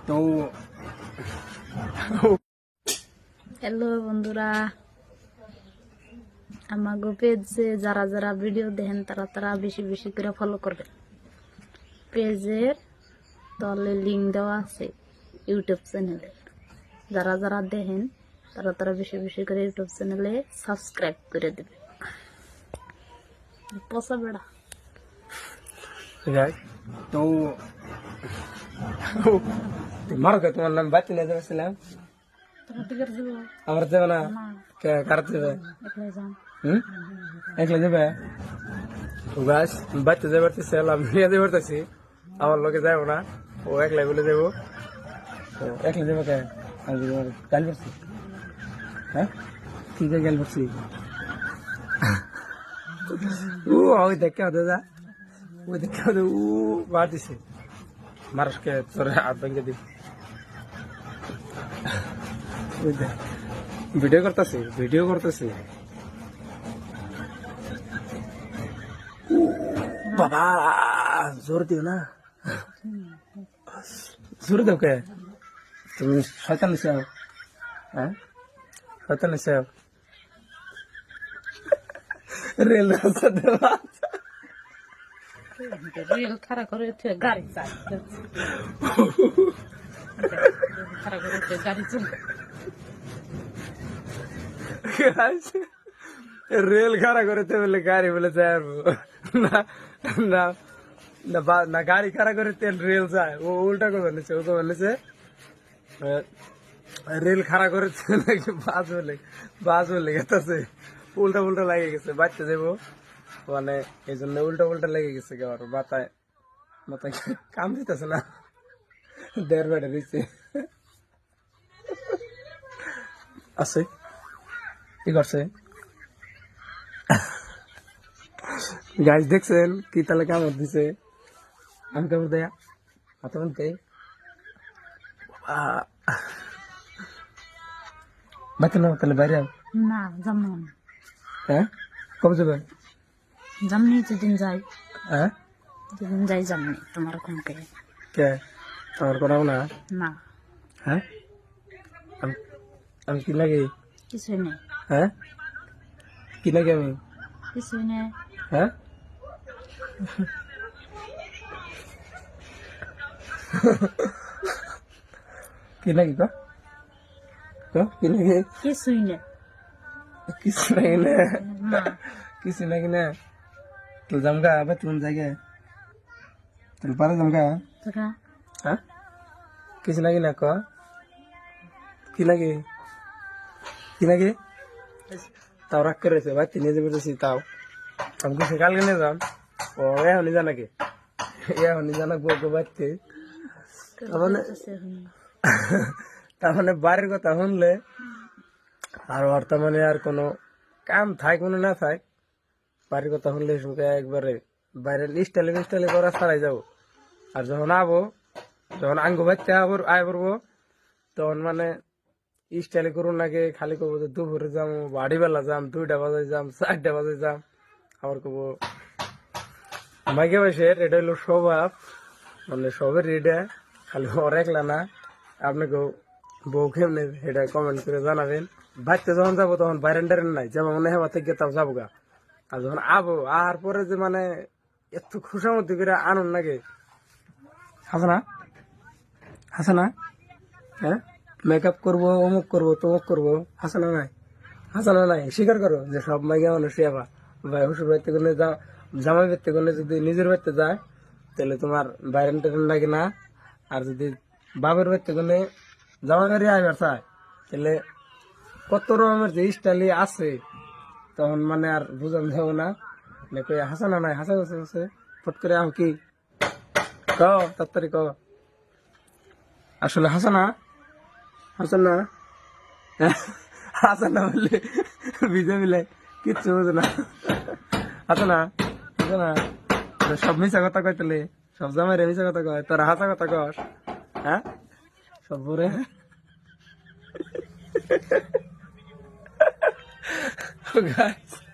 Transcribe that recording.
তো হ্যালো বন্ধুরা, আমাগো পেজে যারা যারা ভিডিও দেখেন তারা তারা বেশি বেশি করে ফলো করবেন। পেজের তলে লিঙ্ক দেওয়া আছে ইউটিউব চ্যানেলে। যারা যারা দেখেন তারা তারা বেশি বেশি করে ইউটিউব চ্যানেলে সাবস্ক্রাইব করে দেবে। পচা বেড়া তো মারো কে তোমার নাম বাচ্চা নিয়ে যাচ্ছিলাম তোরা দিকে যাবো আমার যাবে না না, কার যাবে একলাই যান। একলা যাবে গাছ বাচ্চা যাবে আমি নিয়ে যাবে পারতেছি আমার লোকে যাবো না ও একলাই বলে যাবো একলা যাবে কে আমি গাল করছি হ্যাঁ কি গাল করছি ও ওই দেখে দাদা ওই দেখে ও বার দিছে মানুষকে তোর হাত ভেঙে দিই ভিডিও করতেছি বাবা জোর দিও না জোর দেও কে তুমি শয়তান নিছে হ্যাঁ শয়তান নিছে রেল রাস্তা দেওয়া রিল খারা করে গাড়ি চাই খারা করে গাড়ি চলবে। রেল খাড়া করতে বলে গাড়ি বলে যায় না না না গাড়ি খাড়া করে রেল যায় ও উল্টা করে বলেছে ও তো বলেছে রেল খাড়া করেছে নাকি বাস বলে গেছে উল্টা উল্টা লাগে গেছে বাচ্চা যাবো মানে এই জন্য উল্টা উল্টা লেগে গেছে আবার মাথায় মাথায় কাম দিতেছে না দেড় বেড়ে দিচ্ছে আছে কি করছে গাছ দেখছেন কি তাহলে কামড় দিছে আমি কামড় দেয়া হাতে মানতে বাচ্চা না তাহলে বাইরে না জানো হ্যাঁ কবে যাবে জামনি যেদিন যাই হ্যাঁ যেদিন যাই জামনি তোমার কমকে কে আমার করাও না না হ্যাঁ আমি কি লাগে কিছুই নেই হ্যাঁ কি লাগে আমি কিছুই নেই হ্যাঁ কি লাগে কি লাগে কিছুই নেই কিছু লাগে না না কিছু লাগে না তো জমগা আবার তুমি জায়গা তো পারে জমগা তোরা হ্যাঁ কিছু লাগে না কি লাগে তাও রাগ করেছে বাচ্চা নিয়ে যাবে তাও আমি কিছু কালকে নিয়ে যান ও এখনই জানাকে এখনই জানা বলবো বাচ্চা তার মানে বাড়ির কথা শুনলে আর বর্তমানে আর কোনো কাম থাক কোনো না থাক বাড়ির কথা শুনলে শুনকে একবারে বাইরে স্টাইলে করা ছাড়াই যাবো আর যখন যখন আঙ্গু বাচ্চা আয় পড়বো তখন মানে স্টাইলে করুন নাকি খালি করবো যে দুপুরে যাম বাড়ি বেলা যাম 2টা বাজে যাম 4টা বাজে যাম আবার করবো মাইকে বয়সের এটা হইলো স্বভাব মানে সবের এটা খালি ওর একলা না আপনাকে বউ কেমনে এটা কমেন্ট করে জানাবেন বাচ্চা যখন যাবো তখন বাইরেন নাই যেমন মনে হয় থেকে তাও যাবো গা আর যখন আর পরে যে মানে এত খুশামতি করে আনন্দ লাগে হাসানা হ্যাঁ মেকআপ করবো অমুক করবো তমুক করবো হাসানা নাই স্বীকার করো যে সব মাইকে মানুষ এবা ভাই হুসুর বাড়িতে গেলে জামাই বাড়িতে গেলে যদি নিজের বাড়িতে যায় তাহলে তোমার বাইরেন লাগে না আর যদি বাবার বাড়িতে গেলে জামা গাড়ি আইবার চায় তাহলে কত রকমের যে স্টাইলি আছে তখন মানে আর বুঝান যাবো না হাসানা নাই হাসা গেছে ফট করে আহ কি তাড়াতাড়ি আসলে হাসানা বললে ভিজে মিলে কিচ্ছু বোঝে না হাসানা সব মিশা কথা কয় তাহলে সব জামাই রে মিশা কথা কয় তোরা হাসা কথা কস হ্যাঁ সব বরে guys